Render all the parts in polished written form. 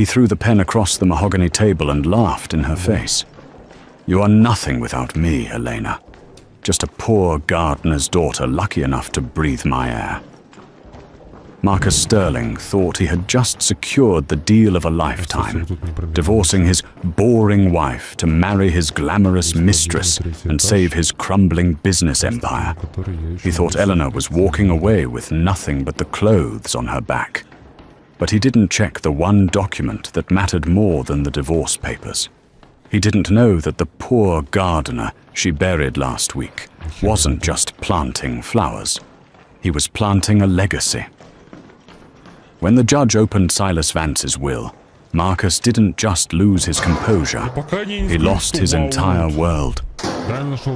He threw the pen across the mahogany table and laughed in her face. "You are nothing without me, Elena. Just a poor gardener's daughter lucky enough to breathe my air." Marcus Sterling thought he had just secured the deal of a lifetime, divorcing his boring wife to marry his glamorous mistress and save his crumbling business empire. He thought Eleanor was walking away with nothing but the clothes on her back. But he didn't check the one document that mattered more than the divorce papers. He didn't know that the poor gardener she buried last week wasn't just planting flowers. He was planting a legacy. When the judge opened Silas Vance's will, Marcus didn't just lose his composure, he lost his entire world.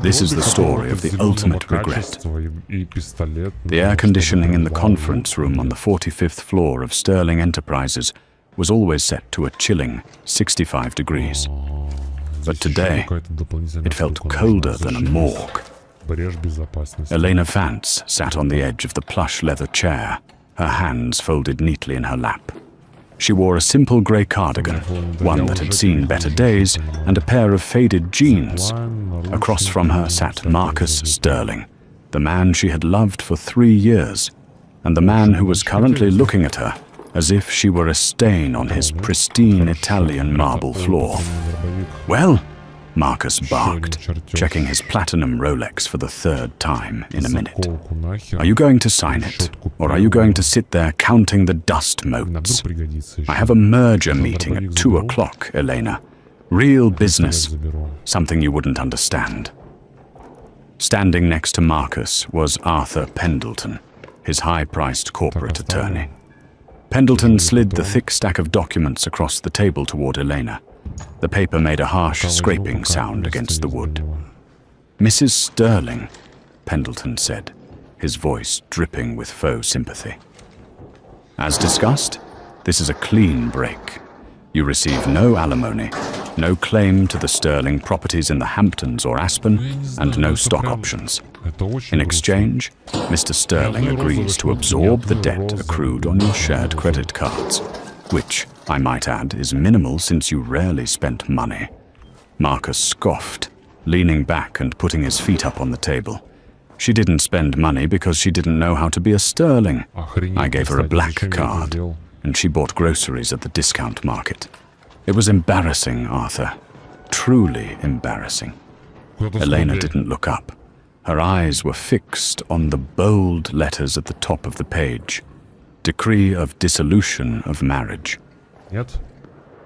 This is the story of the ultimate regret. The air conditioning in the conference room on the 45th floor of Sterling Enterprises was always set to a chilling 65 degrees. But today, it felt colder than a morgue. Elena Vance sat on the edge of the plush leather chair, her hands folded neatly in her lap. She wore a simple grey cardigan, one that had seen better days, and a pair of faded jeans. Across from her sat Marcus Sterling, the man she had loved for 3 years, and the man who was currently looking at her as if she were a stain on his pristine Italian marble floor. "Well," Marcus barked, checking his platinum Rolex for the 3rd time in a minute. "Are you going to sign it, or are you going to sit there counting the dust motes? I have a merger meeting at 2 o'clock, Elena. Real business, something you wouldn't understand." Standing next to Marcus was Arthur Pendleton, his high-priced corporate attorney. Pendleton slid the thick stack of documents across the table toward Elena. The paper made a harsh scraping sound against the wood. "Mrs. Sterling," Pendleton said, his voice dripping with faux sympathy. "As discussed, this is a clean break. You receive no alimony, no claim to the Sterling properties in the Hamptons or Aspen, and no stock options. In exchange, Mr. Sterling agrees to absorb the debt accrued on your shared credit cards, which, I might add, is minimal since you rarely spent money." Marcus scoffed, leaning back and putting his feet up on the table. She didn't spend money because she didn't know how to be a Sterling. I gave her a black card, and she bought groceries at the discount market. It was embarrassing, Arthur. Truly embarrassing. Elena didn't look up. Her eyes were fixed on the bold letters at the top of the page. Decree of dissolution of marriage.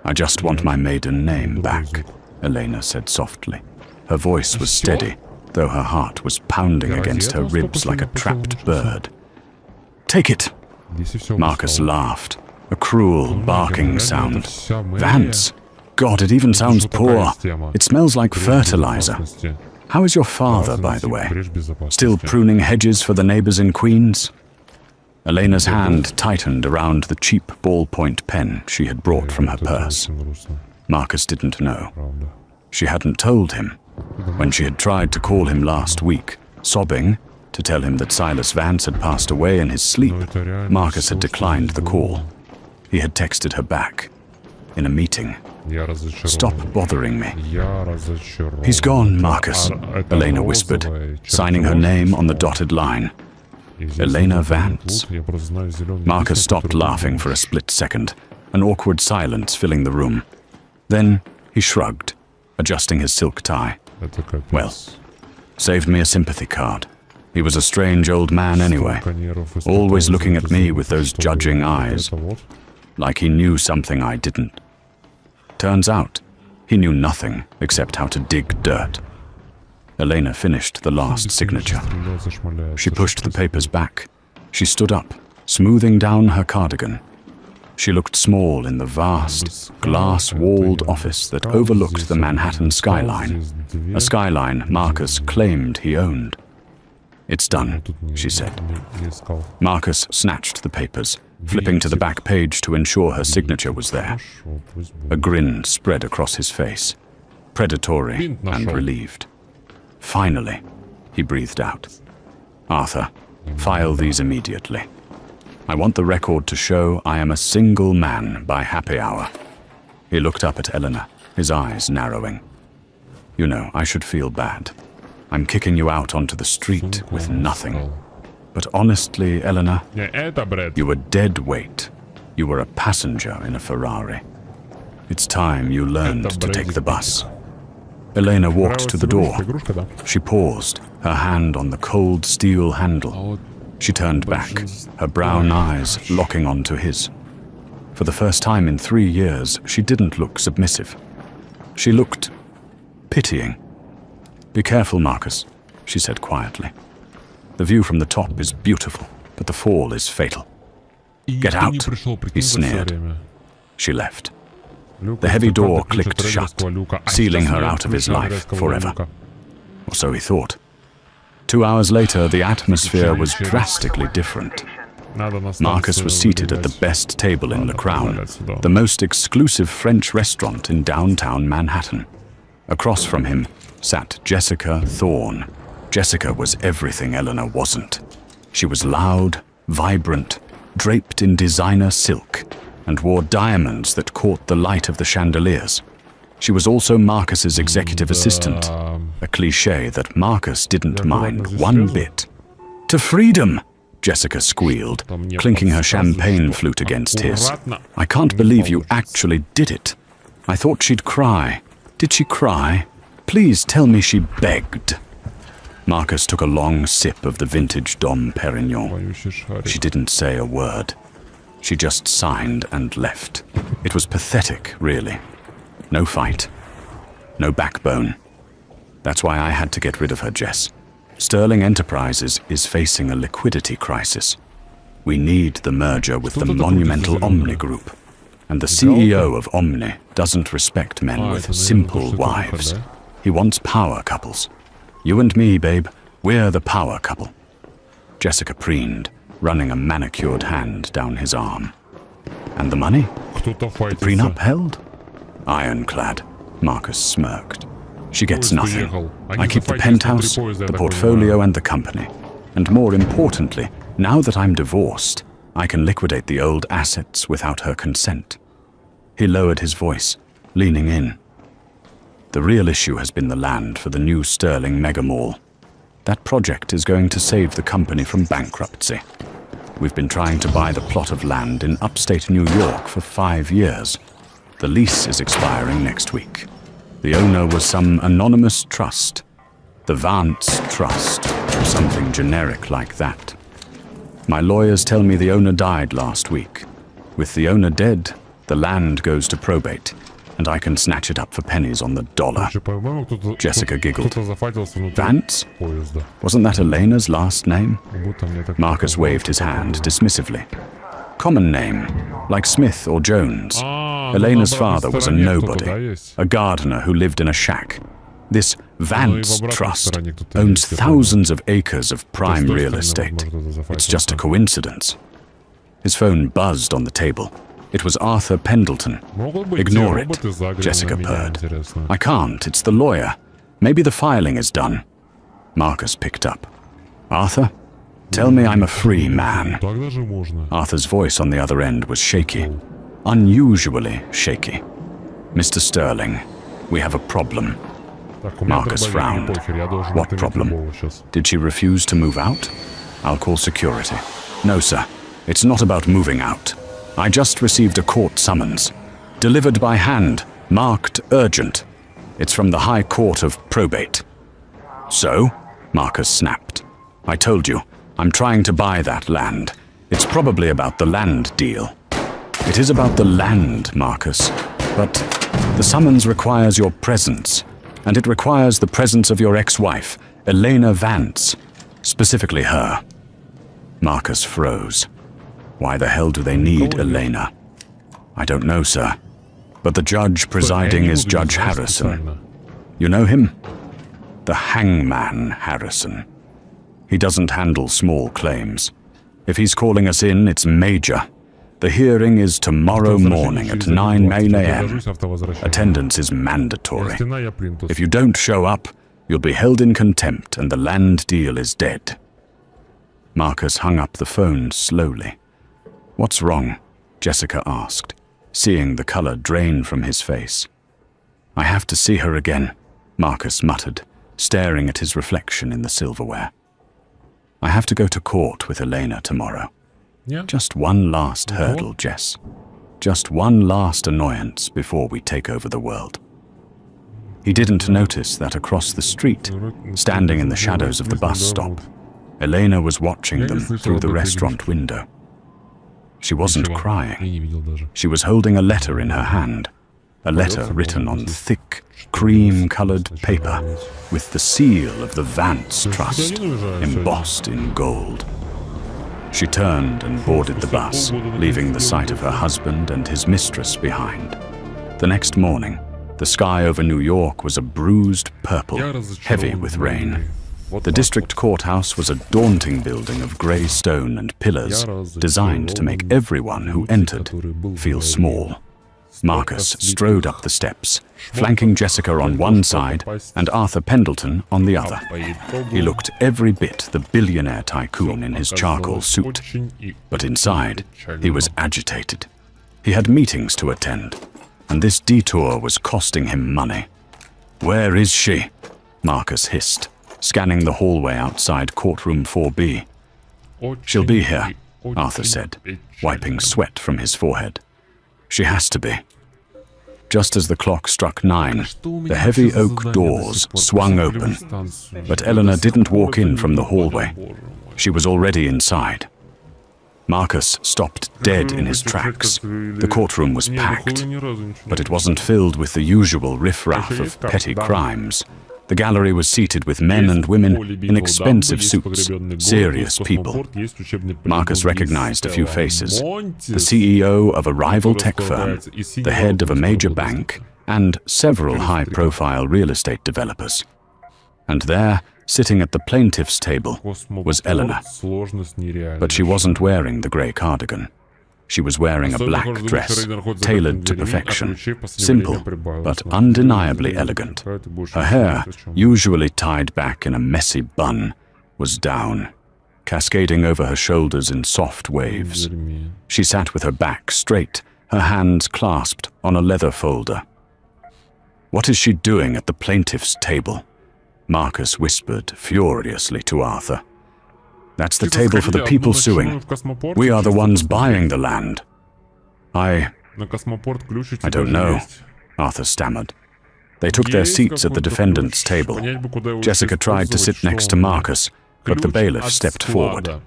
"I just want my maiden name back," Elena said softly. Her voice was steady, though her heart was pounding against her ribs like a trapped bird. "Take it!" Marcus laughed, a cruel, barking sound. "Vance! God, it even sounds poor. It smells like fertilizer. How is your father, by the way? Still pruning hedges for the neighbors in Queens?" Elena's hand tightened around the cheap ballpoint pen she had brought from her purse. Marcus didn't know. She hadn't told him. When she had tried to call him last week, sobbing, to tell him that Silas Vance had passed away in his sleep, Marcus had declined the call. He had texted her back, in a meeting. "Stop bothering me." "He's gone, Marcus," Elena whispered, signing her name on the dotted line. Elena Vance? Marcus stopped laughing for a split second, an awkward silence filling the room. Then he shrugged, adjusting his silk tie. "Well, saved me a sympathy card. He was a strange old man anyway, always looking at me with those judging eyes, like he knew something I didn't. Turns out, he knew nothing except how to dig dirt." Elena finished the last signature. She pushed the papers back. She stood up, smoothing down her cardigan. She looked small in the vast, glass-walled office that overlooked the Manhattan skyline, a skyline Marcus claimed he owned. "It's done," she said. Marcus snatched the papers, flipping to the back page to ensure her signature was there. A grin spread across his face, predatory and relieved. "Finally," he breathed out. "Arthur, file these immediately. I want the record to show I am a single man by happy hour, He looked up at Elena, his eyes narrowing. You know, I should feel bad. I'm kicking you out onto the street with nothing. But honestly, Elena, you were dead weight. You were a passenger in a Ferrari. It's time you learned to take the bus. Elena walked to the door. She paused, her hand on the cold steel handle. She turned back, her brown eyes locking onto his. For the first time in 3 years, she didn't look submissive. She looked pitying. Be careful, Marcus, she said quietly. The view from the top is beautiful, but the fall is fatal. Get out, he sneered. She left. The heavy door clicked shut, sealing her out of his life forever. Or so he thought. 2 hours later, the atmosphere was drastically different. Marcus was seated at the best table in Le Crown, the most exclusive French restaurant in downtown Manhattan. Across from him sat Jessica Thorne. Jessica was everything Eleanor wasn't. She was loud, vibrant, draped in designer silk, and wore diamonds that caught the light of the chandeliers. She was also Marcus's executive assistant, a cliché that Marcus didn't mind one bit. To freedom! Jessica squealed, clinking her champagne flute against his. I can't believe you actually did it. I thought she'd cry. Did she cry? Please tell me she begged. Marcus took a long sip of the vintage Dom Perignon. She didn't say a word. She just signed and left. It was pathetic, really. No fight. No backbone. That's why I had to get rid of her, Jess. Sterling Enterprises is facing a liquidity crisis. We need the merger with the monumental Omni Group. And the CEO of Omni doesn't respect men with simple wives. He wants power couples. You and me, babe, we're the power couple. Jessica preened, running a manicured hand down his arm. And the money? The prenup held? Ironclad, Marcus smirked. She gets nothing. I keep the penthouse, the portfolio, and the company. And more importantly, now that I'm divorced, I can liquidate the old assets without her consent. He lowered his voice, leaning in. The real issue has been the land for the new Sterling mega mall. That project is going to save the company from bankruptcy. We've been trying to buy the plot of land in upstate New York for 5 years. The lease is expiring next week. The owner was some anonymous trust. The Vance Trust, or something generic like that. My lawyers tell me the owner died last week. With the owner dead, the land goes to probate, and I can snatch it up for pennies on the dollar. Jessica giggled. Vance? Wasn't that Elena's last name? Marcus waved his hand dismissively. Common name, like Smith or Jones. Elena's father was a nobody, a gardener who lived in a shack. This Vance Trust owns thousands of acres of prime real estate. It's just a coincidence. His phone buzzed on the table. It was Arthur Pendleton. Ignore it, Jessica purred. I can't, it's the lawyer. Maybe the filing is done. Marcus picked up. Arthur? Tell me I'm a free man. Arthur's voice on the other end was shaky. Unusually shaky. Mr. Sterling, we have a problem. Marcus frowned. What problem? Did she refuse to move out? I'll call security. No, sir. It's not about moving out. I just received a court summons. Delivered by hand, marked urgent. It's from the High Court of Probate. So? Marcus snapped. I told you, I'm trying to buy that land. It's probably about the land deal. It is about the land, Marcus. But the summons requires your presence. And it requires the presence of your ex-wife, Elena Vance. Specifically her. Marcus froze. Why the hell do they need Elena? I don't know, sir. But the judge presiding is Judge Harrison. You know him? The hangman Harrison. He doesn't handle small claims. If he's calling us in, it's major. The hearing is tomorrow morning at 9 a.m. Attendance is mandatory. If you don't show up, you'll be held in contempt and the land deal is dead. Marcus hung up the phone slowly. What's wrong? Jessica asked. seeing the color drain from his face. "I have to see her again," Marcus muttered, staring at his reflection in the silverware. "I have to go to court with Elena tomorrow. Yeah. Just one last hurdle, Jess. Just one last annoyance before we take over the world." He didn't notice that across the street, standing in the shadows of the bus stop, Elena was watching them through the restaurant window. She wasn't crying. She was holding a letter in her hand, a letter written on thick, cream-colored paper with the seal of the Vance Trust embossed in gold. She turned and boarded the bus, leaving the sight of her husband and his mistress behind. The next morning, the sky over New York was a bruised purple, heavy with rain. The district courthouse was a daunting building of grey stone and pillars, designed to make everyone who entered feel small. Marcus strode up the steps, flanking Jessica on one side and Arthur Pendleton on the other. He looked every bit the billionaire tycoon in his charcoal suit, but inside he was agitated. He had meetings to attend, and this detour was costing him money. "Where is she?" Marcus hissed, scanning the hallway outside courtroom 4B. "She'll be here," Arthur said, wiping sweat from his forehead. "She has to be." Just as the clock struck 9, the heavy oak doors swung open, but Eleanor didn't walk in from the hallway. She was already inside. Marcus stopped dead in his tracks. The courtroom was packed, but it wasn't filled with the usual riffraff of petty crimes. The gallery was seated with men and women in expensive suits, serious people. Marcus recognized a few faces: the CEO of a rival tech firm, the head of a major bank, and several high-profile real estate developers. And there, sitting at the plaintiff's table, was Eleanor. But she wasn't wearing the grey cardigan. She was wearing a black dress, tailored to perfection, simple but undeniably elegant. Her hair, usually tied back in a messy bun, was down, cascading over her shoulders in soft waves. She sat with her back straight, her hands clasped on a leather folder. "What is she doing at the plaintiff's table?" Marcus whispered furiously to Arthur. "That's the table for the people suing. We are the ones buying the land." I don't know," Arthur stammered. They took their seats at the defendant's table. Jessica tried to sit next to Marcus, but the bailiff stepped forward.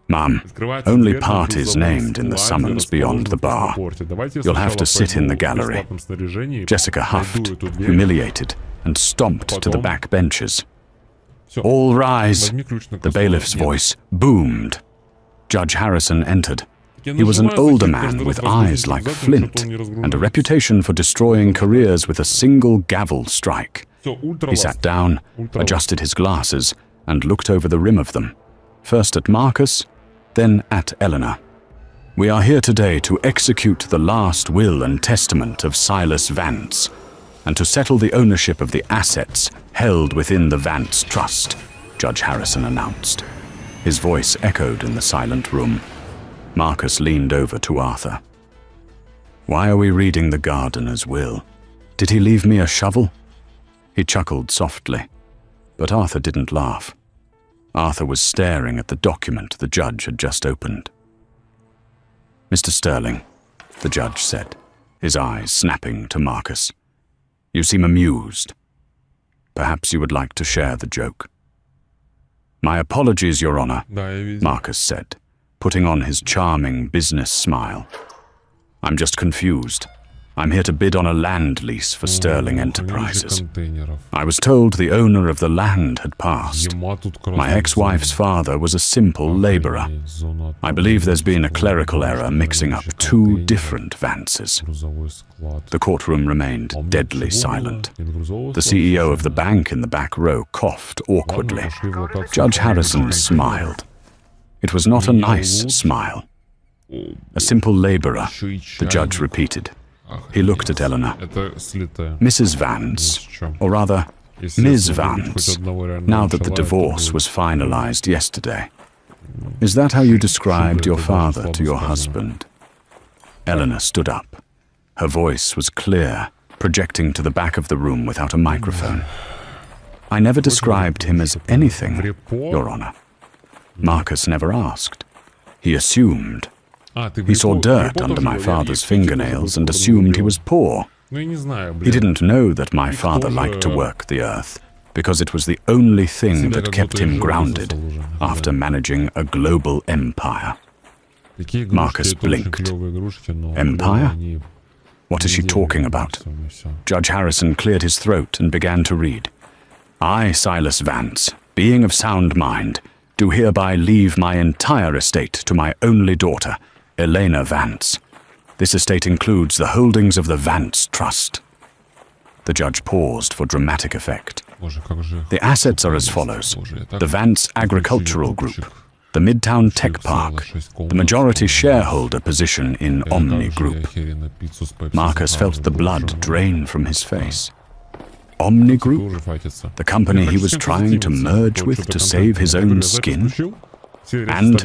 "Ma'am, only parties named in the summons beyond the bar. You'll have to sit in the gallery." Jessica huffed, humiliated, and stomped to the back benches. "All rise!" The bailiff's voice boomed. Judge Harrison entered. He was an older man with eyes like flint and a reputation for destroying careers with a single gavel strike. He sat down, adjusted his glasses, and looked over the rim of them, first at Marcus, then at Eleanor. "We are here today to execute the last will and testament of Silas Vance, and to settle the ownership of the assets held within the Vance Trust," Judge Harrison announced. His voice echoed in the silent room. Marcus leaned over to Arthur. "Why are we reading the gardener's will? Did he leave me a shovel?" He chuckled softly, but Arthur didn't laugh. Arthur was staring at the document the judge had just opened. "Mr. Sterling," the judge said, his eyes snapping to Marcus. "You seem amused. Perhaps you would like to share the joke." "My apologies, Your Honor," Marcus said, putting on his charming business smile. "I'm just confused. I'm here to bid on a land lease for Sterling Enterprises. I was told the owner of the land had passed. My ex-wife's father was a simple laborer. I believe there's been a clerical error mixing up two different Vances." The courtroom remained deadly silent. The CEO of the bank in the back row coughed awkwardly. Judge Harrison smiled. It was not a nice smile. "A simple laborer," the judge repeated. He looked at Eleanor. "Mrs. Vance, or rather, Ms. Vance, now that the divorce was finalized yesterday. Is that how you described your father to your husband?" Eleanor stood up, Her voice was clear, projecting to the back of the room without a microphone. I never described him as anything, Your Honor. Marcus never asked. He assumed. He saw dirt under my father's fingernails and assumed he was poor. He didn't know that my father liked to work the earth, because it was the only thing that kept him grounded after managing a global empire. Marcus blinked. Empire? What is she talking about? Judge Harrison cleared his throat and began to read. I, Silas Vance, being of sound mind, do hereby leave my entire estate to my only daughter, Elena Vance. This estate includes the holdings of the Vance Trust. The judge paused for dramatic effect. The assets are as follows. The Vance Agricultural Group, the Midtown Tech Park, the majority shareholder position in Omni Group. Marcus felt the blood drain from his face. Omni Group? The company he was trying to merge with to save his own skin? And,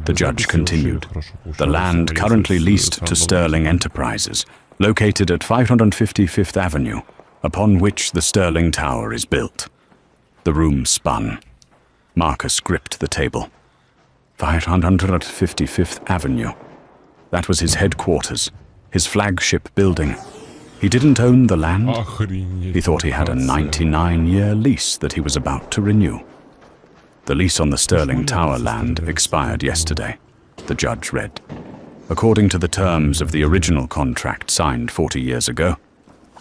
the judge continued, the land currently leased to Sterling Enterprises, located at 550 Fifth Avenue, upon which the Sterling Tower is built. The room spun. Marcus gripped the table. 555th Avenue. That was his headquarters, his flagship building. He didn't own the land. He thought he had a 99-year lease that he was about to renew. The lease on the Sterling Tower land expired yesterday, the judge read. According to the terms of the original contract signed 40 years ago,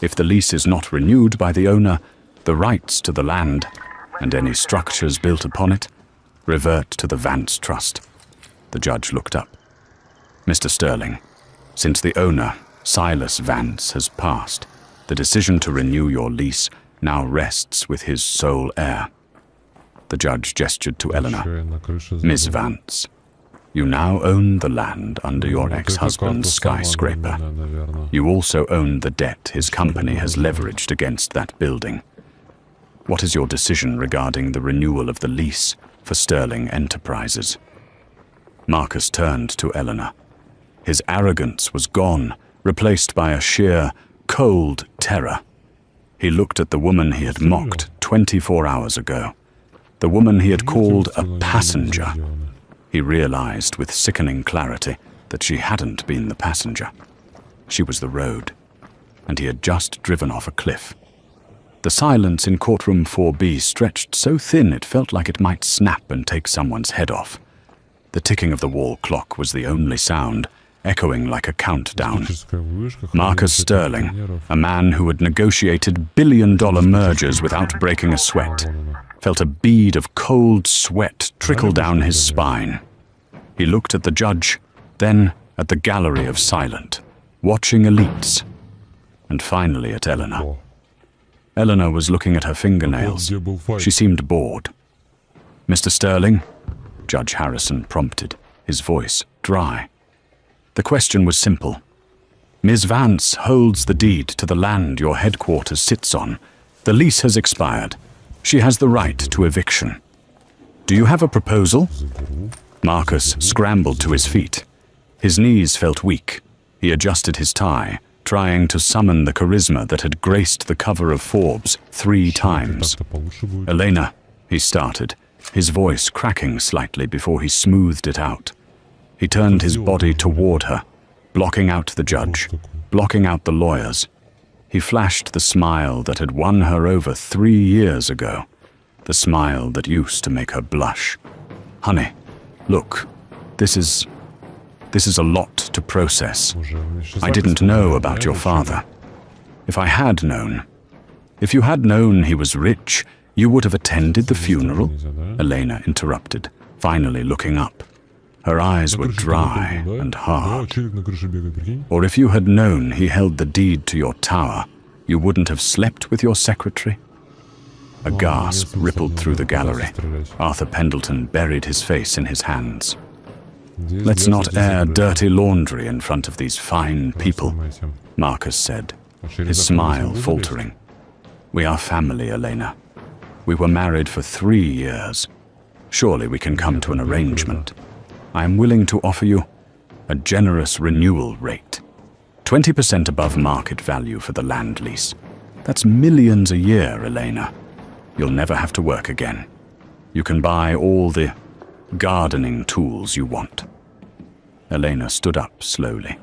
if the lease is not renewed by the owner, the rights to the land, and any structures built upon it, revert to the Vance Trust. The judge looked up. Mr. Sterling, since the owner, Silas Vance, has passed, the decision to renew your lease now rests with his sole heir. The judge gestured to Eleanor. Miss Vance, you now own the land under your ex-husband's skyscraper. You also own the debt his company has leveraged against that building. What is your decision regarding the renewal of the lease for Sterling Enterprises? Marcus turned to Eleanor. His arrogance was gone, replaced by a sheer, cold terror. He looked at the woman he had mocked 24 hours ago. The woman he had called a passenger. He realized with sickening clarity that she hadn't been the passenger. She was the road, and he had just driven off a cliff. The silence in courtroom 4B stretched so thin it felt like it might snap and take someone's head off. The ticking of the wall clock was the only sound, echoing like a countdown. Marcus Sterling, a man who had negotiated billion-dollar mergers without breaking a sweat, felt a bead of cold sweat trickle down his spine. He looked at the judge, then at the gallery of silent, watching elites, and finally at Eleanor. Eleanor was looking at her fingernails. She seemed bored. Mr. Sterling, Judge Harrison prompted, his voice dry. The question was simple. Ms. Vance holds the deed to the land your headquarters sits on. The lease has expired. She has the right to eviction. Do you have a proposal? Marcus scrambled to his feet. His knees felt weak. He adjusted his tie, trying to summon the charisma that had graced the cover of Forbes 3 times. Elena, he started, his voice cracking slightly before he smoothed it out. He turned his body toward her, blocking out the judge, blocking out the lawyers. He flashed the smile that had won her over 3 years ago, the smile that used to make her blush. Honey, look, this is a lot to process. I didn't know about your father. If you had known he was rich, you would have attended the funeral? Elena interrupted, finally looking up. Her eyes were dry and hard. Or if you had known he held the deed to your tower, you wouldn't have slept with your secretary? A gasp rippled through the gallery. Arthur Pendleton buried his face in his hands. Let's not air dirty laundry in front of these fine people, Marcus said, his smile faltering. We are family, Elena. We were married for 3 years. Surely we can come to an arrangement. I am willing to offer you a generous renewal rate. 20% above market value for the land lease. That's millions a year, Elena. You'll never have to work again. You can buy all the gardening tools you want. Elena stood up slowly.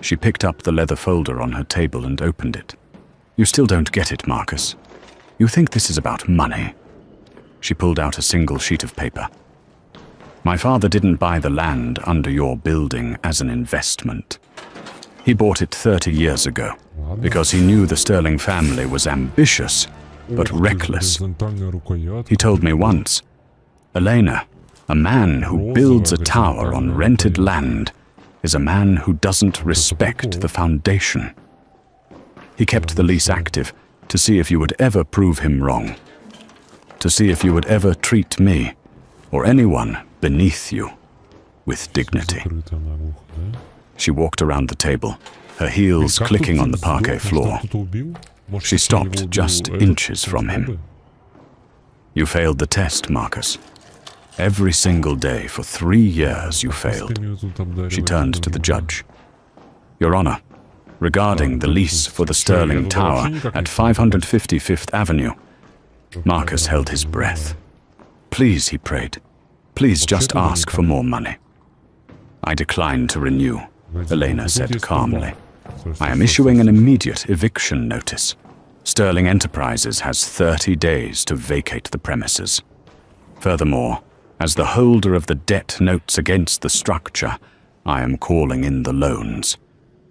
She picked up the leather folder on her table and opened it. You still don't get it, Marcus. You think this is about money. She pulled out a single sheet of paper. My father didn't buy the land under your building as an investment. He bought it 30 years ago because he knew the Sterling family was ambitious but reckless. He told me once, Elena, a man who builds a tower on rented land is a man who doesn't respect the foundation. He kept the lease active to see if you would ever prove him wrong, to see if you would ever treat me or anyone beneath you with dignity. She walked around the table, her heels clicking on the parquet floor. She stopped just inches from him. You failed the test, Marcus. Every single day for 3 years you failed. She turned to the judge. Your Honor, regarding the lease for the Sterling Tower at 550 Fifth Avenue. Marcus held his breath. Please, he prayed. Please just ask for more money. I decline to renew, Elena said calmly. I am issuing an immediate eviction notice. Sterling Enterprises has 30 days to vacate the premises. Furthermore, as the holder of the debt notes against the structure, I am calling in the loans.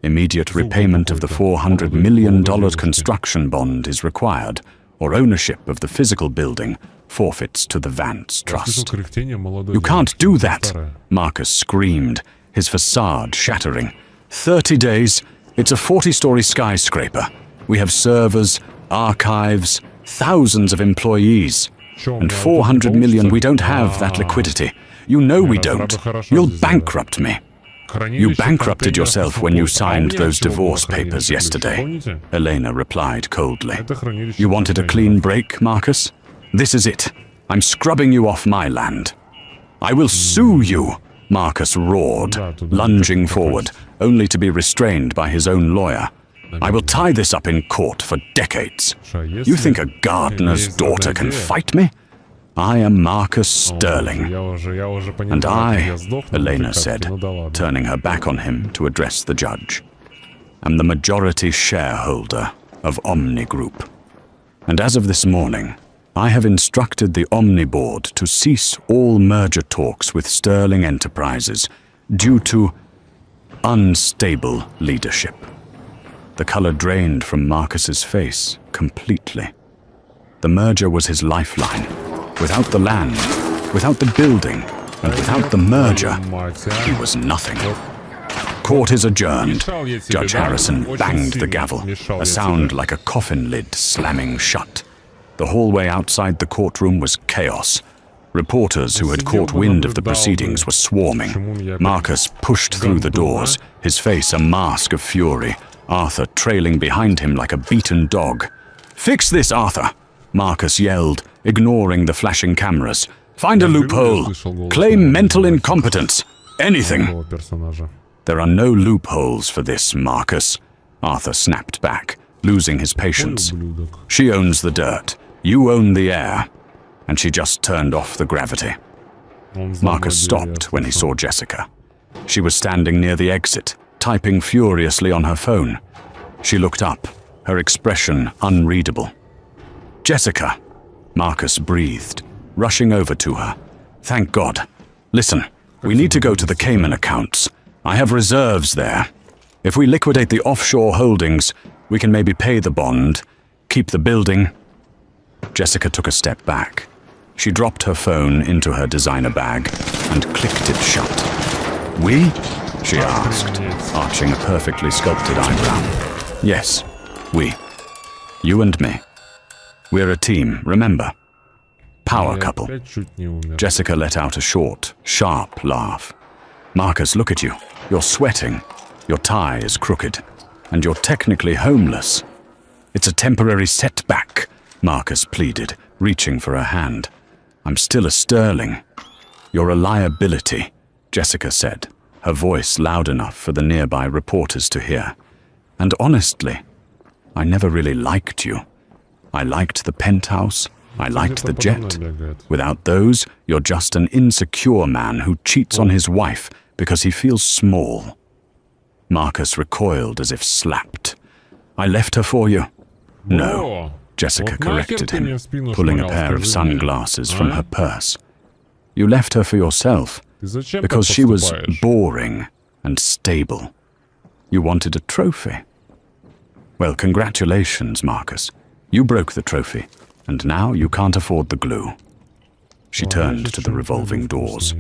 Immediate repayment of the $400 million construction bond is required, or ownership of the physical building forfeits to the Vance Trust. You can't do that, Marcus screamed, his facade shattering. 30 days, it's a 40-story skyscraper. We have servers, archives, thousands of employees. And 400 million, we don't have that liquidity. You know we don't. You'll bankrupt me. You bankrupted yourself when you signed those divorce papers yesterday, Elena replied coldly. You wanted a clean break, Marcus? This is it. I'm scrubbing you off my land. I will sue you, Marcus roared, lunging forward, only to be restrained by his own lawyer. I will tie this up in court for decades. You think a gardener's daughter can fight me? I am Marcus Sterling. And I, Elena said, turning her back on him to address the judge, am the majority shareholder of Omni Group. And as of this morning, I have instructed the Omni Board to cease all merger talks with Sterling Enterprises due to unstable leadership. The color drained from Marcus's face completely. The merger was his lifeline. Without the land, without the building, and without the merger, he was nothing. Court is adjourned. Judge Harrison banged the gavel, a sound like a coffin lid slamming shut. The hallway outside the courtroom was chaos. Reporters who had caught wind of the proceedings were swarming. Marcus pushed through the doors, his face a mask of fury, Arthur trailing behind him like a beaten dog. "Fix this, Arthur!" Marcus yelled, ignoring the flashing cameras. "Find a loophole! Claim mental incompetence! Anything!" "There are no loopholes for this, Marcus," Arthur snapped back, losing his patience. "She owns the dirt. You own the air." And she just turned off the gravity. Marcus stopped when he saw Jessica. She was standing near the exit, typing furiously on her phone. She looked up, her expression unreadable. "Jessica," Marcus breathed, rushing over to her. "Thank God. Listen, we need to go to the Cayman accounts. I have reserves there. If we liquidate the offshore holdings, we can maybe pay the bond, keep the building." Jessica took a step back. She dropped her phone into her designer bag and clicked it shut. "We?" she asked, arching a perfectly sculpted eyebrow. "Yes, we. You and me. We're a team, remember? Power couple." Jessica let out a short, sharp laugh. "Marcus, look at you. You're sweating. Your tie is crooked. And you're technically homeless." "It's a temporary setback," Marcus pleaded, reaching for her hand. "I'm still a Sterling." "You're a liability," Jessica said, her voice loud enough for the nearby reporters to hear. And honestly, I never really liked you. I liked the penthouse, I liked the jet. Without those, you're just an insecure man who cheats on his wife because he feels small. Marcus recoiled as if slapped. I left her for you. No, Jessica corrected him, pulling a pair of sunglasses from her purse. You left her for yourself, because she was boring and stable. You wanted a trophy. Well, congratulations, Marcus. You broke the trophy, and now you can't afford the glue. She turned to the revolving doors.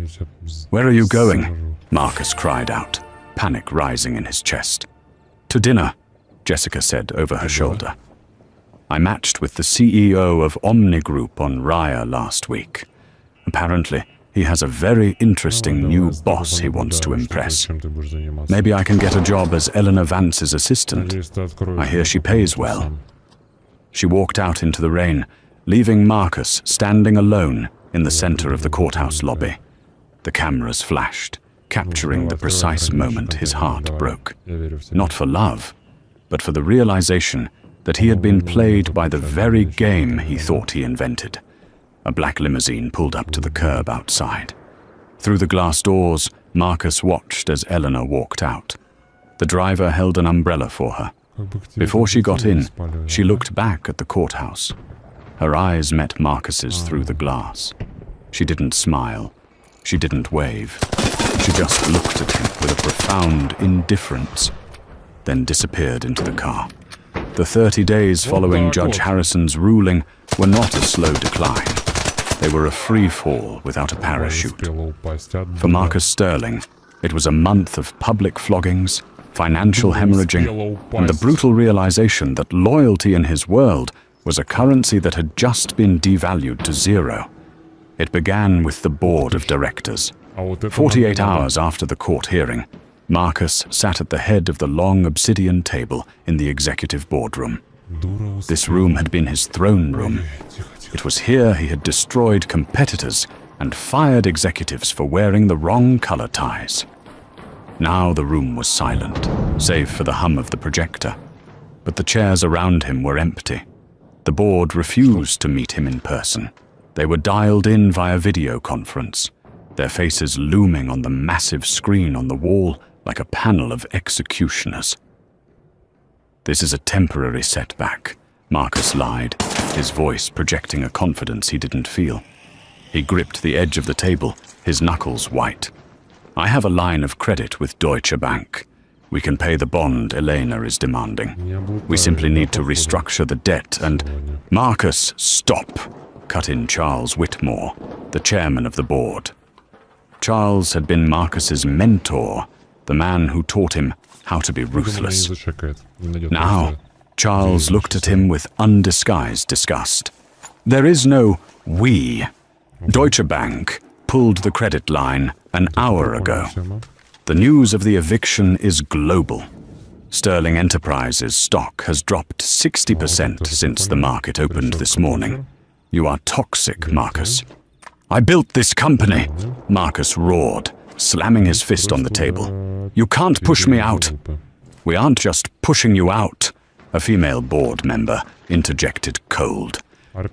Where are you going? Marcus cried out, panic rising in his chest. To dinner, Jessica said over her shoulder. I matched with the CEO of Omni Group on Raya last week. Apparently, he has a very interesting new boss he wants to impress. Maybe I can get a job as Eleanor Vance's assistant. I hear she pays well. She walked out into the rain, leaving Marcus standing alone in the center of the courthouse lobby. The cameras flashed, capturing the precise moment his heart broke. Not for love, but for the realization that he had been played by the very game he thought he invented. A black limousine pulled up to the curb outside. Through the glass doors, Marcus watched as Eleanor walked out. The driver held an umbrella for her. Before she got in, she looked back at the courthouse. Her eyes met Marcus's through the glass. She didn't smile. She didn't wave. She just looked at him with a profound indifference, then disappeared into the car. The 30 days following Judge Harrison's ruling were not a slow decline. They were a free fall without a parachute. For Marcus Sterling, it was a month of public floggings, financial hemorrhaging, and the brutal realization that loyalty in his world was a currency that had just been devalued to zero. It began with the board of directors. 48 hours after the court hearing, Marcus sat at the head of the long obsidian table in the executive boardroom. This room had been his throne room. It was here he had destroyed competitors and fired executives for wearing the wrong color ties. Now the room was silent, save for the hum of the projector. But the chairs around him were empty. The board refused to meet him in person. They were dialed in via video conference, their faces looming on the massive screen on the wall like a panel of executioners. This is a temporary setback, Marcus lied, his voice projecting a confidence he didn't feel. He gripped the edge of the table, his knuckles white. I have a line of credit with Deutsche Bank. We can pay the bond Elena is demanding. We simply need to restructure the debt and... Marcus, stop! Cut in Charles Whitmore, the chairman of the board. Charles had been Marcus's mentor, the man who taught him how to be ruthless. Now, Charles looked at him with undisguised disgust. There is no we. Deutsche Bank pulled the credit line an hour ago. The news of the eviction is global. Sterling Enterprises stock has dropped 60% since the market opened this morning. You are toxic, Marcus. I built this company, Marcus roared, slamming his fist on the table. You can't push me out. We aren't just pushing you out, a female board member interjected cold.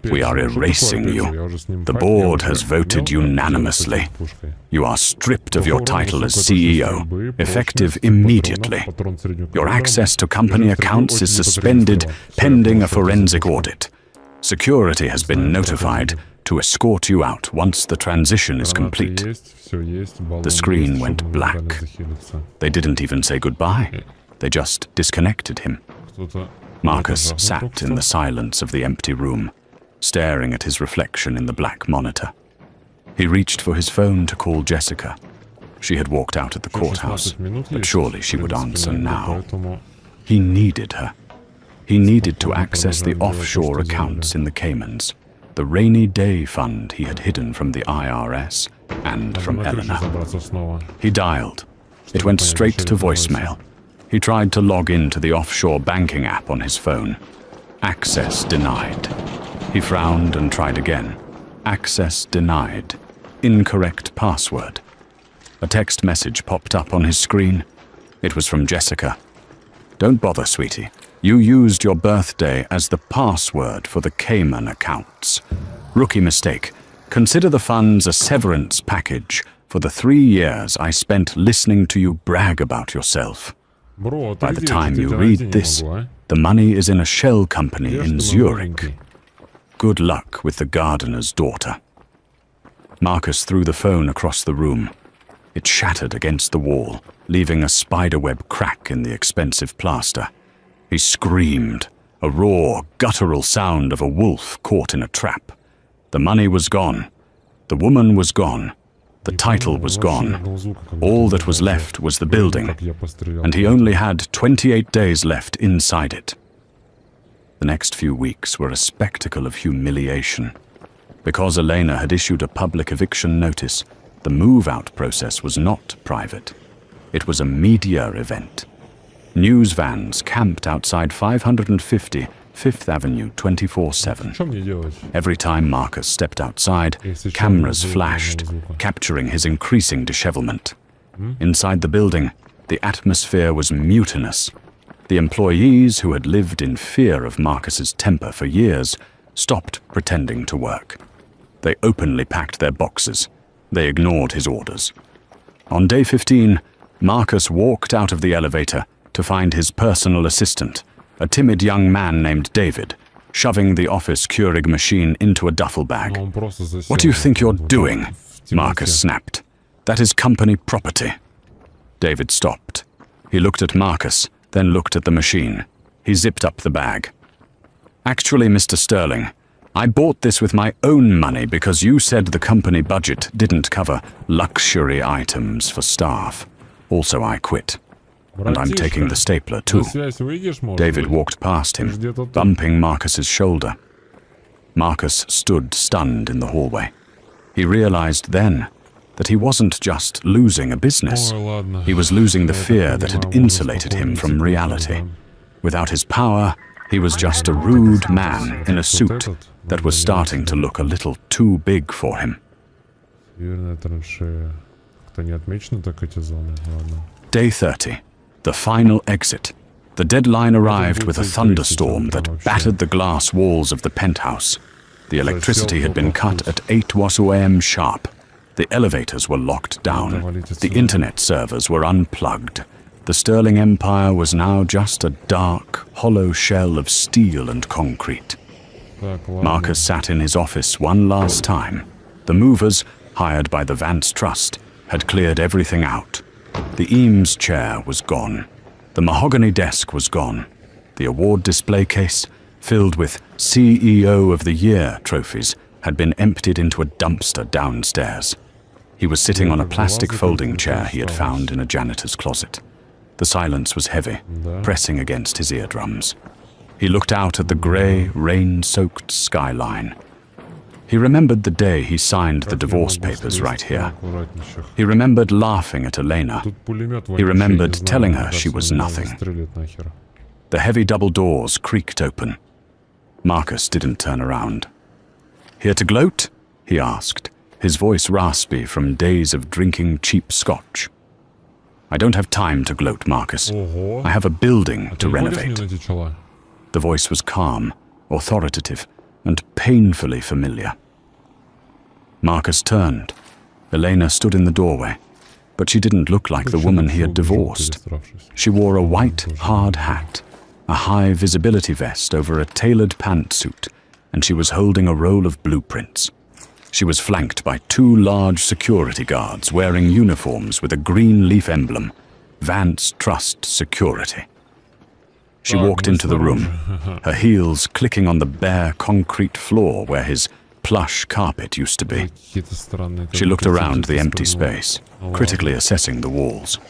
We are erasing you. The board has voted unanimously. You are stripped of your title as CEO, effective immediately. Your access to company accounts is suspended pending a forensic audit. Security has been notified to escort you out once the transition is complete. The screen went black. They didn't even say goodbye. They just disconnected him. Marcus sat in the silence of the empty room, staring at his reflection in the black monitor. He reached for his phone to call Jessica. She had walked out at the courthouse, but surely she would answer now. He needed her. He needed to access the offshore accounts in the Caymans, the rainy day fund he had hidden from the IRS and from Eleanor. He dialed. It went straight to voicemail. He tried to log into the offshore banking app on his phone. Access denied. He frowned and tried again. Access denied. Incorrect password. A text message popped up on his screen. It was from Jessica. Don't bother, sweetie. You used your birthday as the password for the Cayman accounts. Rookie mistake. Consider the funds a severance package for the 3 years I spent listening to you brag about yourself. By the time you read this, the money is in a shell company in Zurich. Good luck with the gardener's daughter. Marcus threw the phone across the room. It shattered against the wall, leaving a spiderweb crack in the expensive plaster. He screamed, a raw, guttural sound of a wolf caught in a trap. The money was gone. The woman was gone. The title was gone. All that was left was the building, and he only had 28 days left inside it. The next few weeks were a spectacle of humiliation. Because Elena had issued a public eviction notice, the move-out process was not private. It was a media event. News vans camped outside 550 Fifth Avenue 24/7. Every time Marcus stepped outside, cameras flashed, capturing his increasing dishevelment. Inside the building, the atmosphere was mutinous. The employees, who had lived in fear of Marcus's temper for years, stopped pretending to work. They openly packed their boxes. They ignored his orders. On day 15, Marcus walked out of the elevator to find his personal assistant, a timid young man named David, shoving the office Keurig machine into a duffel bag. "What do you think you're doing?" Marcus snapped. "That is company property." David stopped. He looked at Marcus, then looked at the machine. He zipped up the bag. "Actually, Mr. Sterling, I bought this with my own money because you said the company budget didn't cover luxury items for staff. Also, I quit. And I'm taking the stapler, too." David walked past him, bumping Marcus's shoulder. Marcus stood stunned in the hallway. He realized then that he wasn't just losing a business. He was losing the fear that had insulated him from reality. Without his power, he was just a rude man in a suit that was starting to look a little too big for him. Day 30. The final exit. The deadline arrived with a thunderstorm that battered the glass walls of the penthouse. The electricity had been cut at 8 a.m. sharp. The elevators were locked down. The internet servers were unplugged. The Sterling Empire was now just a dark, hollow shell of steel and concrete. Marcus sat in his office one last time. The movers, hired by the Vance Trust, had cleared everything out. The Eames chair was gone. The mahogany desk was gone. The award display case, filled with CEO of the Year trophies, had been emptied into a dumpster downstairs. He was sitting on a plastic folding chair he had found in a janitor's closet. The silence was heavy, pressing against his eardrums. He looked out at the grey, rain-soaked skyline. He remembered the day he signed the divorce papers right here. He remembered laughing at Elena. He remembered telling her she was nothing. The heavy double doors creaked open. Marcus didn't turn around. "Here to gloat?" he asked, his voice raspy from days of drinking cheap scotch. "I don't have time to gloat, Marcus. I have a building to renovate." The voice was calm, authoritative, and painfully familiar. Marcus turned. Elena stood in the doorway, but she didn't look like the woman he had divorced. She wore a white, hard hat, a high visibility vest over a tailored pantsuit, and she was holding a roll of blueprints. She was flanked by 2 large security guards wearing uniforms with a green leaf emblem, Vance Trust Security. She walked into the room, her heels clicking on the bare concrete floor where his plush carpet used to be. She looked around the empty space, critically assessing the walls.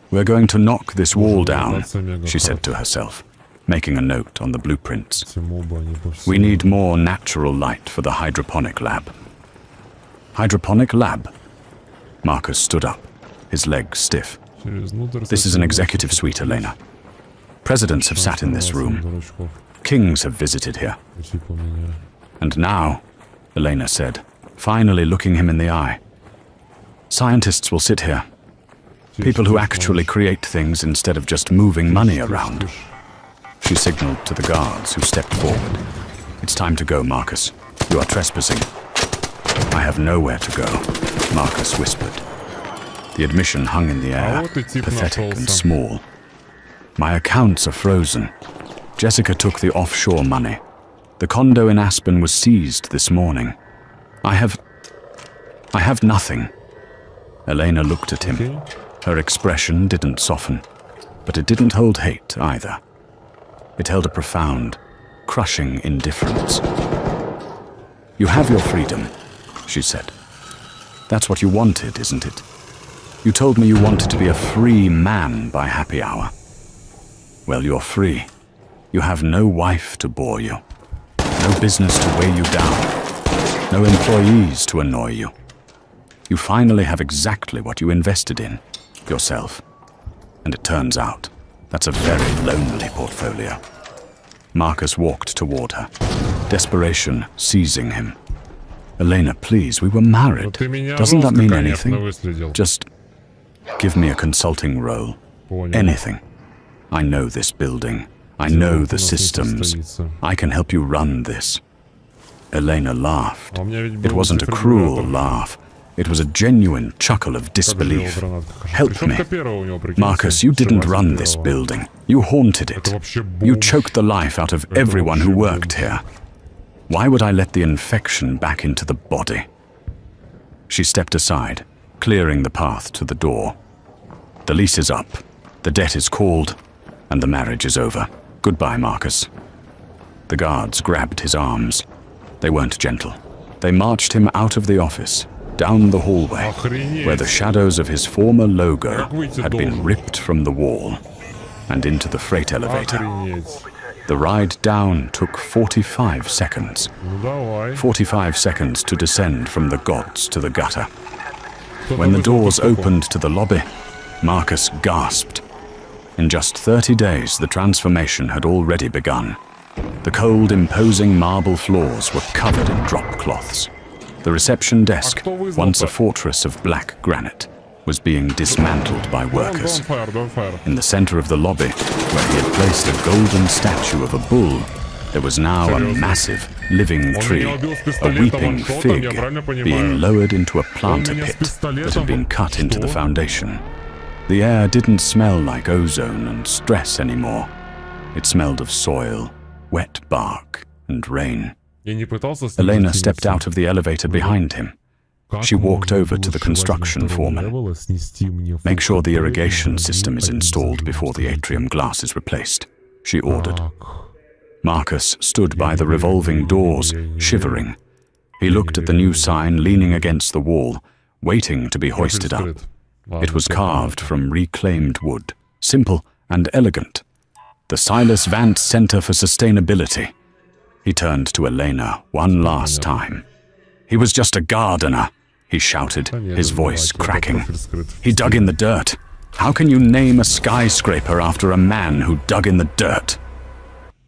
"We're going to knock this wall down," she said to herself, making a note on the blueprints. "We need more natural light for the hydroponic lab." "Hydroponic lab?" Marcus stood up, his legs stiff. "This is an executive suite, Elena. Presidents have sat in this room. Kings have visited here. And now," Elena said, finally looking him in the eye, "scientists will sit here. People who actually create things instead of just moving money around. She signaled to the guards, who stepped forward. It's time to go, Marcus. You are trespassing. I have nowhere to go, Marcus whispered. The admission hung in the air, pathetic and small. My accounts are frozen. Jessica took the offshore money. The condo in Aspen was seized this morning. I have nothing. Elena looked at him. Her expression didn't soften, but it didn't hold hate either. It held a profound, crushing indifference. You have your freedom, she said. That's what you wanted, isn't it? You told me you wanted to be a free man by happy hour. Well, you're free. You have no wife to bore you, no business to weigh you down, no employees to annoy you. You finally have exactly what you invested in, yourself. And it turns out, that's a very lonely portfolio. Marcus walked toward her, desperation seizing him. Elena, please, we were married. Doesn't that mean anything? Just give me a consulting role. Anything. I know this building. I know the systems. I can help you run this. Elena laughed. It wasn't a cruel laugh. It was a genuine chuckle of disbelief. Help me. Marcus, you didn't run this building. You haunted it. You choked the life out of everyone who worked here. Why would I let the infection back into the body? She stepped aside, clearing the path to the door. The lease is up, the debt is called, and the marriage is over. Goodbye, Marcus. The guards grabbed his arms. They weren't gentle. They marched him out of the office, down the hallway, where the shadows of his former logo had been ripped from the wall, and into the freight elevator. The ride down took 45 seconds. 45 seconds to descend from the gods to the gutter. When the doors opened to the lobby, Marcus gasped. In just 30 days, the transformation had already begun. The cold, imposing marble floors were covered in drop cloths. The reception desk, once a fortress of black granite, was being dismantled by workers. In the center of the lobby, where he had placed a golden statue of a bull, there was now a massive, living tree, a weeping fig, being lowered into a planter pit that had been cut into the foundation. The air didn't smell like ozone and stress anymore. It smelled of soil, wet bark, and rain. Elena stepped out of the elevator behind him. She walked over to the construction foreman. Make sure the irrigation system is installed before the atrium glass is replaced, she ordered. Marcus stood by the revolving doors, shivering. He looked at the new sign leaning against the wall, waiting to be hoisted up. It was carved from reclaimed wood, simple and elegant. The Silas Vance Center for Sustainability. He turned to Elena one last time. He was just a gardener, he shouted, his voice cracking. He dug in the dirt. How can you name a skyscraper after a man who dug in the dirt?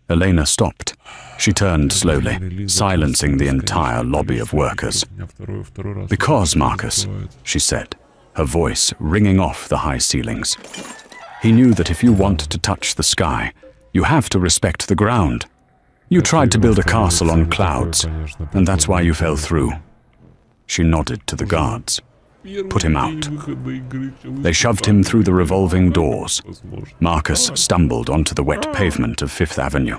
Elena stopped. She turned slowly, silencing the entire lobby of workers. Because, Marcus, she said, her voice ringing off the high ceilings. He knew that if you want to touch the sky, you have to respect the ground. You tried to build a castle on clouds, and that's why you fell through. She nodded to the guards. Put him out. They shoved him through the revolving doors. Marcus stumbled onto the wet pavement of Fifth Avenue.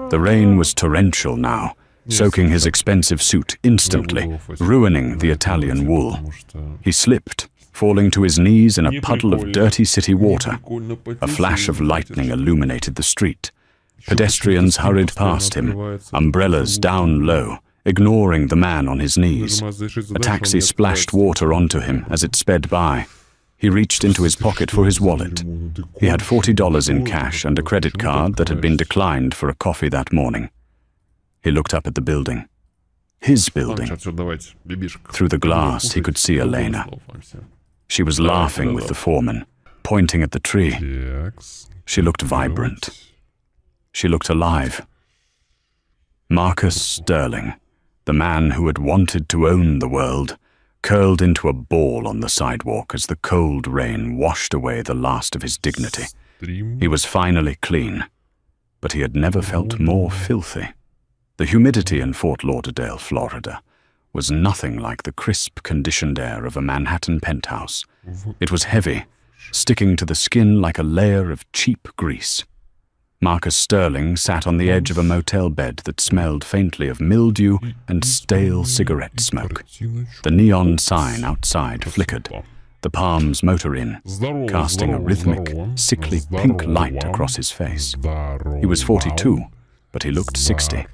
The rain was torrential now, soaking his expensive suit instantly, ruining the Italian wool. He slipped, falling to his knees in a puddle of dirty city water. A flash of lightning illuminated the street. Pedestrians hurried past him, umbrellas down low, ignoring the man on his knees. A taxi splashed water onto him as it sped by. He reached into his pocket for his wallet. He had $40 in cash and a credit card that had been declined for a coffee that morning. He looked up at the building. His building. Through the glass, he could see Elena. She was laughing with the foreman, pointing at the tree. She looked vibrant. She looked alive. Marcus Sterling, the man who had wanted to own the world, curled into a ball on the sidewalk as the cold rain washed away the last of his dignity. He was finally clean, but he had never felt more filthy. The humidity in Fort Lauderdale, Florida, was nothing like the crisp, conditioned air of a Manhattan penthouse. It was heavy, sticking to the skin like a layer of cheap grease. Marcus Sterling sat on the edge of a motel bed that smelled faintly of mildew and stale cigarette smoke. The neon sign outside flickered, the Palms Motor Inn casting a rhythmic, sickly pink light across his face. He was 42, but he looked 60.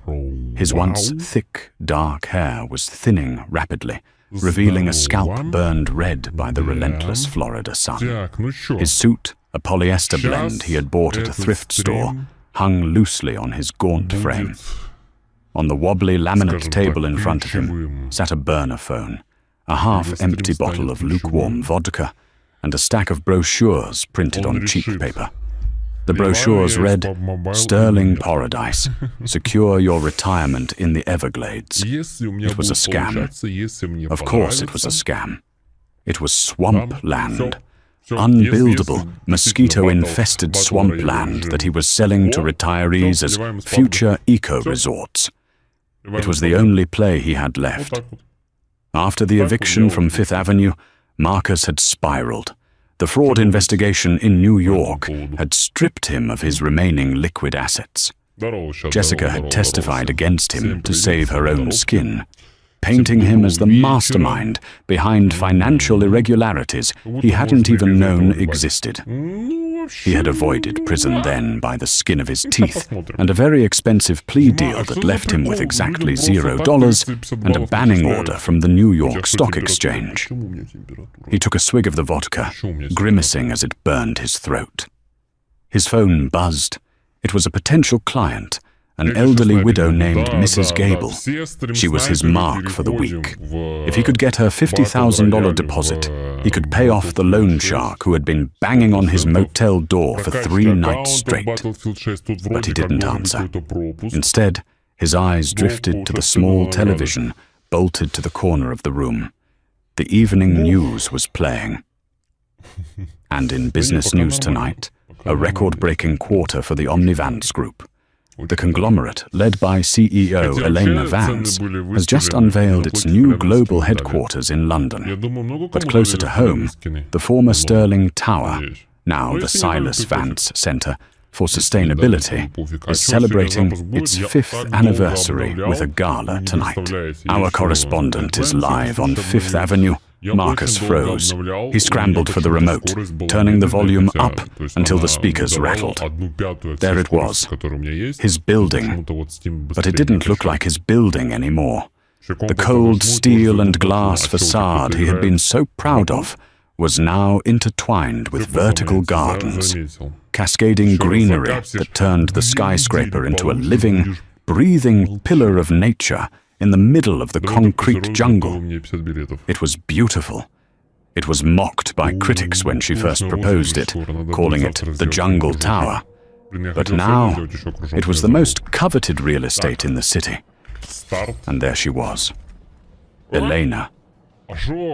His once thick, dark hair was thinning rapidly, revealing a scalp burned red by the relentless Florida sun. His suit, a polyester blend he had bought at a thrift store, hung loosely on his gaunt frame. On the wobbly laminate table in front of him sat a burner phone, a half-empty bottle of lukewarm vodka, and a stack of brochures printed on cheap paper. The brochures read, "Sterling Paradise, secure your retirement in the Everglades." It was a scam. Of course it was a scam. It was swamp land. Unbuildable, mosquito-infested swampland that he was selling to retirees as future eco-resorts. It was the only play he had left. After the eviction from Fifth Avenue, Marcus had spiraled. The fraud investigation in New York had stripped him of his remaining liquid assets. Jessica had testified against him to save her own skin, painting him as the mastermind behind financial irregularities he hadn't even known existed. He had avoided prison then by the skin of his teeth, and a very expensive plea deal that left him with exactly $0 and a banning order from the New York Stock Exchange. He took a swig of the vodka, grimacing as it burned his throat. His phone buzzed. It was a potential client, an elderly widow named Mrs. Gable. She was his mark for the week. If he could get her $50,000 deposit, he could pay off the loan shark who had been banging on his motel door for 3 nights straight. But he didn't answer. Instead, his eyes drifted to the small television bolted to the corner of the room. The evening news was playing. And in business news tonight, a record-breaking quarter for the Omnivance Group. The conglomerate, led by CEO Elena Vance, has just unveiled its new global headquarters in London. But closer to home, the former Sterling Tower, now the Silas Vance Center for Sustainability, is celebrating its 5th anniversary with a gala tonight. Our correspondent is live on Fifth Avenue. Marcus froze. He scrambled for the remote, turning the volume up until the speakers rattled. There it was, his building, but it didn't look like his building anymore. The cold steel and glass facade he had been so proud of was now intertwined with vertical gardens, cascading greenery that turned the skyscraper into a living, breathing pillar of nature in the middle of the concrete jungle. It was beautiful. It was mocked by critics when she first proposed it, calling it the Jungle Tower. But now, it was the most coveted real estate in the city. And there she was, Elena.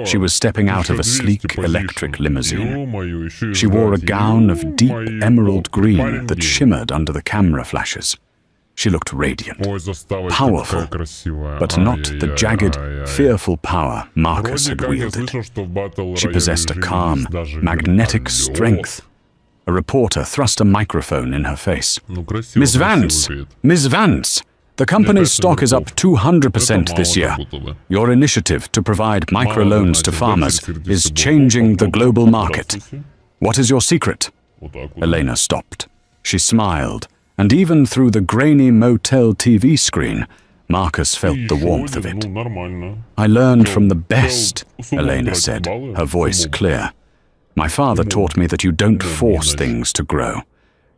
She was stepping out of a sleek electric limousine. She wore a gown of deep emerald green that shimmered under the camera flashes. She looked radiant, powerful, but not the jagged, fearful power Marcus had wielded. She possessed a calm, magnetic strength. A reporter thrust a microphone in her face. "Miss Vance! Miss Vance! The company's stock is up 200% this year. Your initiative to provide microloans to farmers is changing the global market. What is your secret?" Elena stopped. She smiled, and even through the grainy motel TV screen, Marcus felt the warmth of it. "I learned from the best," Elena said, her voice clear. "My father taught me that you don't force things to grow.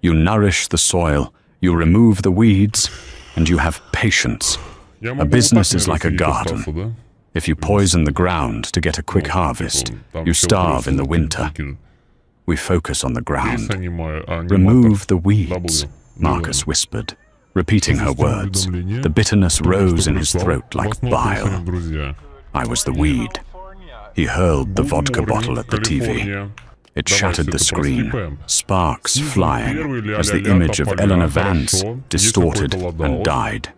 You nourish the soil, you remove the weeds, and you have patience. A business is like a garden. If you poison the ground to get a quick harvest, you starve in the winter. We focus on the ground. Remove the weeds," Marcus whispered, repeating her words. The bitterness rose in his throat like bile. "I was the weed. He hurled the vodka bottle at the TV. It shattered the screen, sparks flying as the image of Eleanor Vance distorted and died.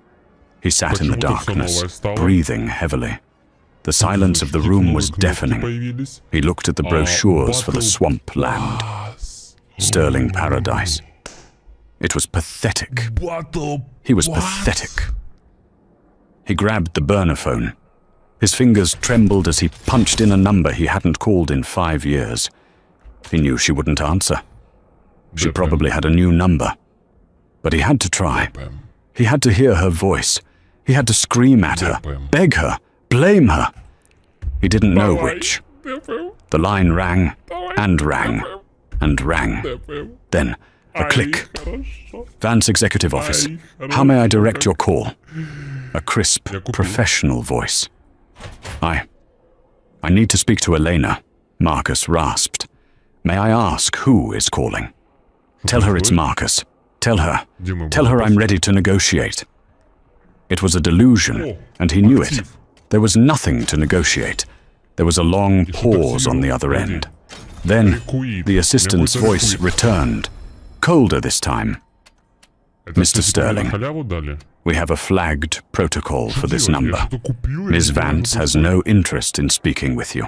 He sat in the darkness, breathing heavily. The silence of the room was deafening. He looked at the brochures for the swamp land. Sterling Paradise. It was pathetic. He was pathetic. He grabbed the burner phone. His fingers trembled as he punched in a number he hadn't called in 5 years. He knew she wouldn't answer. She probably had a new number. But he had to try. He had to hear her voice. He had to scream at her, beg her, blame her. He didn't know which. The line rang, and rang, and rang. Then, a click. Vance Executive Office. How may I direct your call? A crisp, professional voice. I need to speak to Elena, Marcus rasped. May I ask who is calling? Tell her it's Marcus. Tell her I'm ready to negotiate. It was a delusion, and he knew it. There was nothing to negotiate. There was a long pause on the other end. Then, the assistant's voice returned, colder this time. Mr. Sterling, we have a flagged protocol for this number. Ms. Vance has no interest in speaking with you.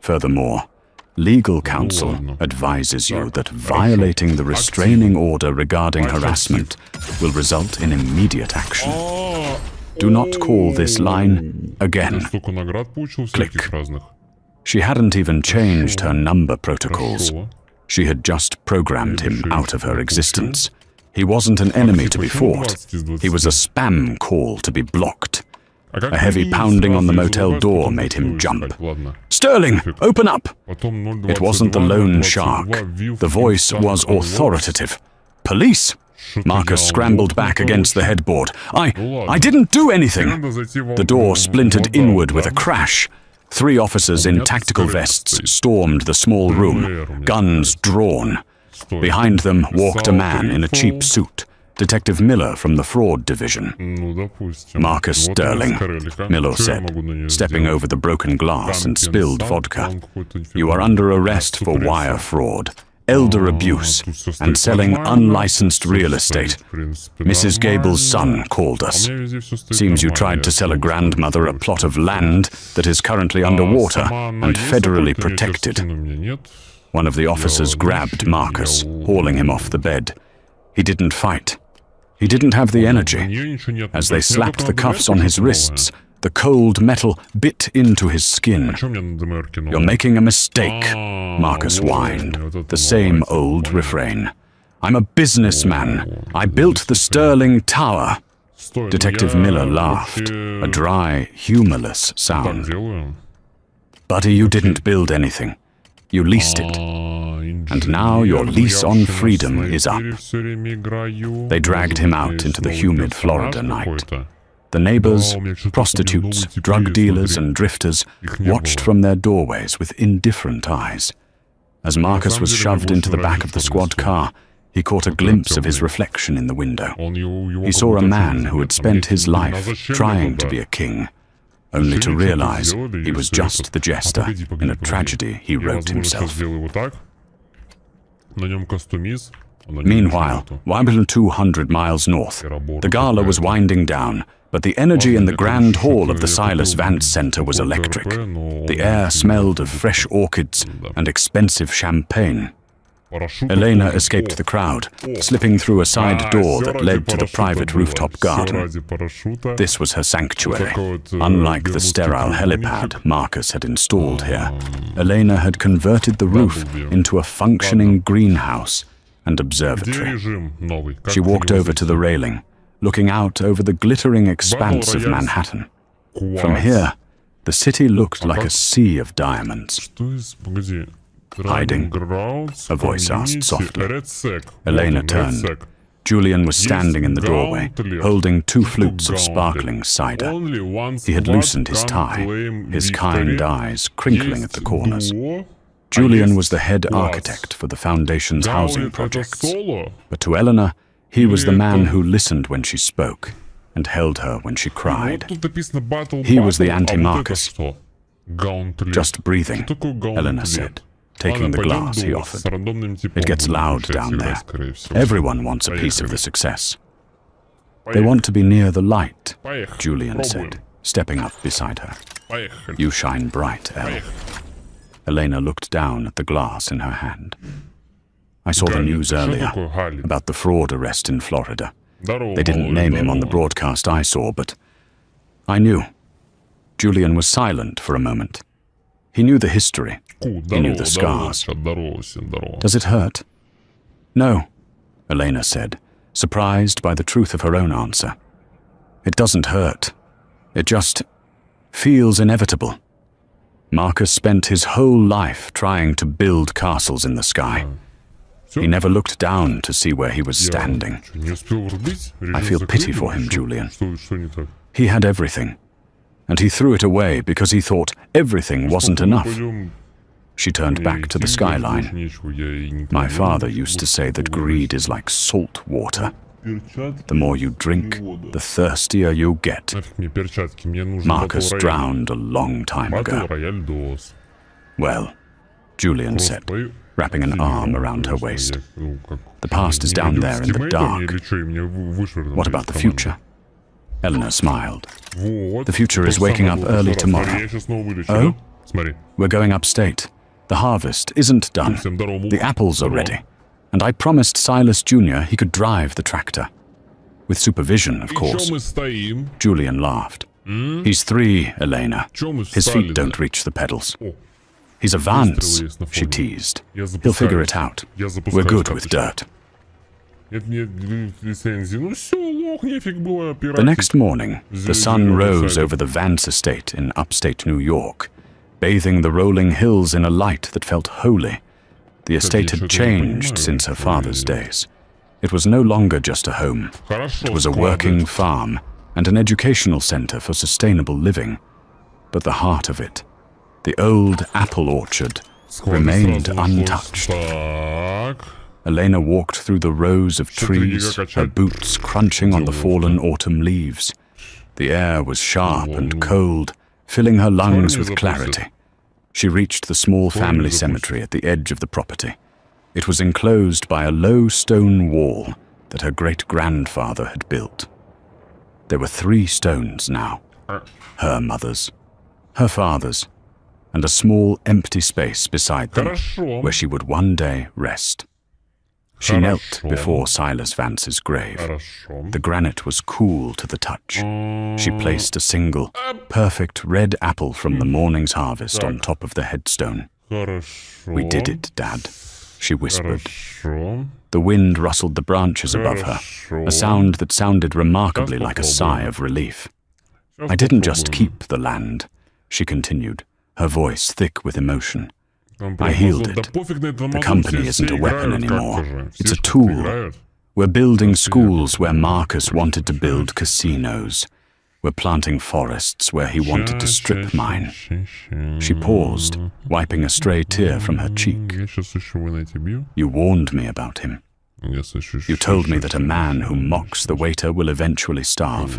Furthermore, legal counsel advises you that violating the restraining order regarding harassment will result in immediate action. Do not call this line again. Click. She hadn't even changed her number protocols. She had just programmed him out of her existence. He wasn't an enemy to be fought. He was a spam call to be blocked. A heavy pounding on the motel door made him jump. Sterling, open up! It wasn't the lone shark. The voice was authoritative. Police! Marcus scrambled back against the headboard. I didn't do anything! The door splintered inward with a crash. 3 officers in tactical vests stormed the small room, guns drawn. Behind them walked a man in a cheap suit, Detective Miller from the Fraud Division. Marcus Sterling, Miller said, stepping over the broken glass and spilled vodka. You are under arrest for wire fraud, elder abuse, and selling unlicensed real estate. Mrs. Gable's son called us. Seems you tried to sell a grandmother a plot of land that is currently underwater and federally protected. One of the officers grabbed Marcus, hauling him off the bed. He didn't fight. He didn't have the energy. As they slapped the cuffs on his wrists, the cold metal bit into his skin. You're making a mistake, Marcus whined, the same old refrain. I'm a businessman. I built the Sterling Tower. Detective Miller laughed, a dry, humorless sound. Buddy, you didn't build anything. You leased it. And now your lease on freedom is up. They dragged him out into the humid Florida night. The neighbors, prostitutes, drug dealers, and drifters watched from their doorways with indifferent eyes. As Marcus was shoved into the back of the squad car, he caught a glimpse of his reflection in the window. He saw a man who had spent his life trying to be a king, only to realize he was just the jester in a tragedy he wrote himself. Meanwhile, 200 miles north, the gala was winding down, but the energy in the grand hall of the Silas Vance Center was electric. The air smelled of fresh orchids and expensive champagne. Elena escaped the crowd, slipping through a side door that led to the private rooftop garden. This was her sanctuary. Unlike the sterile helipad Marcus had installed here, Elena had converted the roof into a functioning greenhouse and observatory. She walked over to the railing, looking out over the glittering expanse of Manhattan. From here, the city looked like a sea of diamonds. Hiding? A voice asked softly. Elena turned. Julian was standing in the doorway, holding 2 flutes of sparkling cider. He had loosened his tie, his kind eyes crinkling at the corners. Julian was the head architect for the Foundation's housing projects. But to Eleanor, he was the man who listened when she spoke and held her when she cried. He was the anti-Marcus. Just breathing, Eleanor said, taking the glass he offered. It gets loud down there. Everyone wants a piece of the success. They want to be near the light, Julian said, stepping up beside her. You shine bright, Elle. Elena looked down at the glass in her hand. I saw the news earlier about the fraud arrest in Florida. They didn't name him on the broadcast I saw, but I knew. Julian was silent for a moment. He knew the history. He knew the scars. Does it hurt? No, Elena said, surprised by the truth of her own answer. It doesn't hurt. It just feels inevitable. Marcus spent his whole life trying to build castles in the sky. He never looked down to see where he was standing. I feel pity for him, Julian. He had everything, and he threw it away because he thought everything wasn't enough. She turned back to the skyline. My father used to say that greed is like salt water. The more you drink, the thirstier you get. Marcus drowned a long time ago. Well, Julian said, wrapping an arm around her waist. The past is down there in the dark. What about the future? Eleanor smiled. The future is waking up early tomorrow. Oh? We're going upstate. The harvest isn't done. The apples are ready. And I promised Silas Jr. he could drive the tractor. With supervision, of course. Julian laughed. He's 3, Elena. His feet don't reach the pedals. He's a Vance, she teased. He'll figure it out. We're good with dirt. The next morning, the sun rose over the Vance estate in upstate New York, bathing the rolling hills in a light that felt holy. The estate had changed since her father's days. It was no longer just a home. It was a working farm and an educational center for sustainable living. But the heart of it, the old apple orchard, remained untouched. Elena walked through the rows of trees, her boots crunching on the fallen autumn leaves. The air was sharp and cold, filling her lungs with clarity. She reached the small family cemetery at the edge of the property. It was enclosed by a low stone wall that her great-grandfather had built. There were 3 stones now, her mother's, her father's, and a small empty space beside them where she would one day rest. She knelt before Silas Vance's grave. The granite was cool to the touch. She placed a single, perfect red apple from the morning's harvest on top of the headstone. We did it, Dad, she whispered. The wind rustled the branches above her, a sound that sounded remarkably like a sigh of relief. I didn't just keep the land, she continued, her voice thick with emotion. I healed it. The company isn't a weapon anymore. It's a tool. We're building schools where Marcus wanted to build casinos. We're planting forests where he wanted to strip mine. She paused, wiping a stray tear from her cheek. You warned me about him. You told me that a man who mocks the waiter will eventually starve.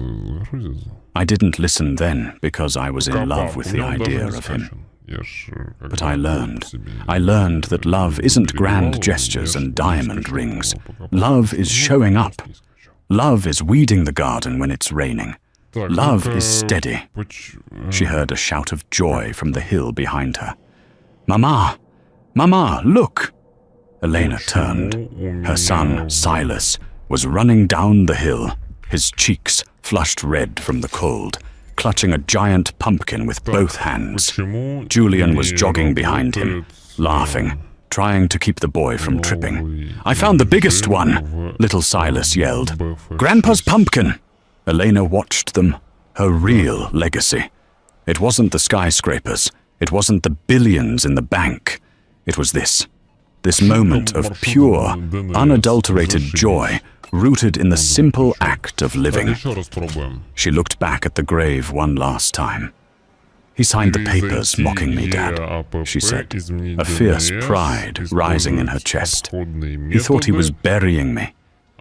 I didn't listen then because I was in love with the idea of him. But I learned that love isn't grand gestures and diamond rings. Love is showing up. Love is weeding the garden when it's raining. Love is steady. She heard a shout of joy from the hill behind her. Mama! Mama, look! Elena turned. Her son, Silas, was running down the hill, his cheeks flushed red from the cold, clutching a giant pumpkin with both hands. Julian was jogging behind him, laughing, trying to keep the boy from tripping. I found the biggest one, little Silas yelled. Grandpa's pumpkin! Elena watched them, her real legacy. It wasn't the skyscrapers. It wasn't the billions in the bank. It was this moment of pure, unadulterated joy, rooted in the simple act of living. She looked back at the grave one last time. He signed the papers, mocking me, Dad, she said, a fierce pride rising in her chest. He thought he was burying me.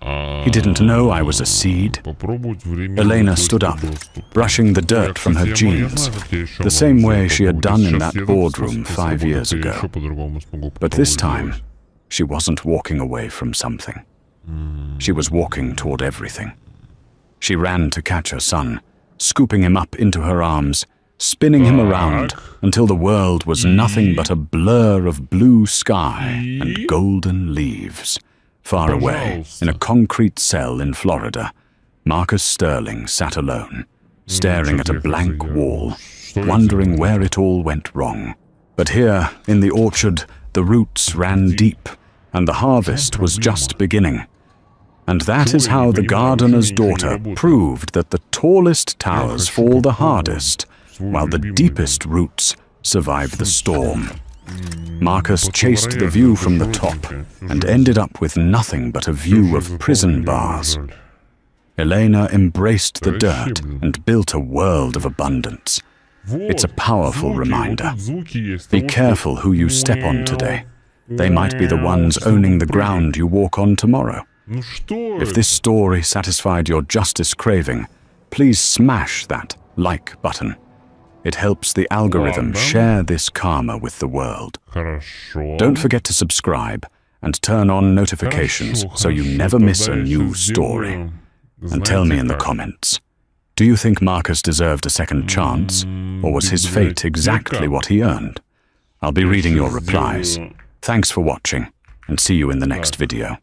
He didn't know I was a seed. Elena stood up, brushing the dirt from her jeans, the same way she had done in that boardroom 5 years ago. But this time, she wasn't walking away from something. She was walking toward everything. She ran to catch her son, scooping him up into her arms, spinning him around until the world was nothing but a blur of blue sky and golden leaves. Far away, in a concrete cell in Florida, Marcus Sterling sat alone, staring at a blank wall, wondering where it all went wrong. But here, in the orchard, the roots ran deep, and the harvest was just beginning. And that is how the gardener's daughter proved that the tallest towers fall the hardest, while the deepest roots survive the storm. Marcus chased the view from the top and ended up with nothing but a view of prison bars. Elena embraced the dirt and built a world of abundance. It's a powerful reminder. Be careful who you step on today. They might be the ones owning the ground you walk on tomorrow. If this story satisfied your justice craving, please smash that like button. It helps the algorithm share this karma with the world. Don't forget to subscribe and turn on notifications so you never miss a new story. And tell me in the comments, do you think Marcus deserved a second chance, or was his fate exactly what he earned? I'll be reading your replies. Thanks for watching, and see you in the next video.